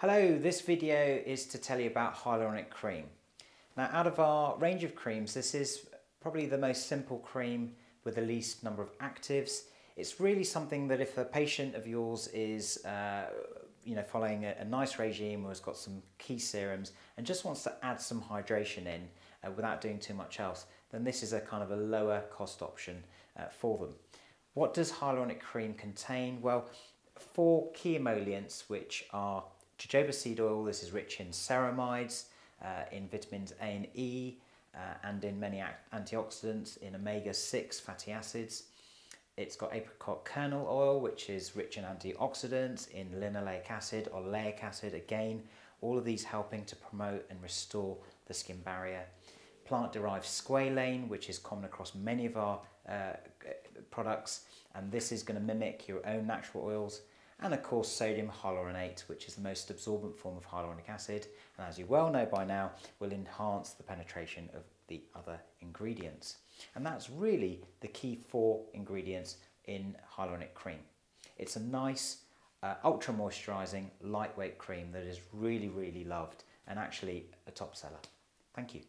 Hello, this video is to tell you about Hyaluronic Cream. Now, out of our range of creams, this is probably the most simple cream with the least number of actives. It's really something that if a patient of yours is following a nice regime or has got some key serums and just wants to add some hydration in without doing too much else, then this is a kind of a lower cost option for them. What does Hyaluronic Cream contain? Well, 4 key emollients, which are Jojoba Seed Oil. This is rich in ceramides, in vitamins A and E, and in many antioxidants, in omega-6 fatty acids. It's got Apricot Kernel Oil, which is rich in antioxidants, in linoleic acid, oleic acid, again, all of these helping to promote and restore the skin barrier. Plant-derived Squalane, which is common across many of our products, and this is going to mimic your own natural oils. And of course sodium hyaluronate, which is the most absorbent form of hyaluronic acid, and as you well know by now, will enhance the penetration of the other ingredients. And that's really the key 4 ingredients in Hyaluronic Cream. It's a nice, ultra moisturising, lightweight cream that is really, really loved and actually a top seller. Thank you.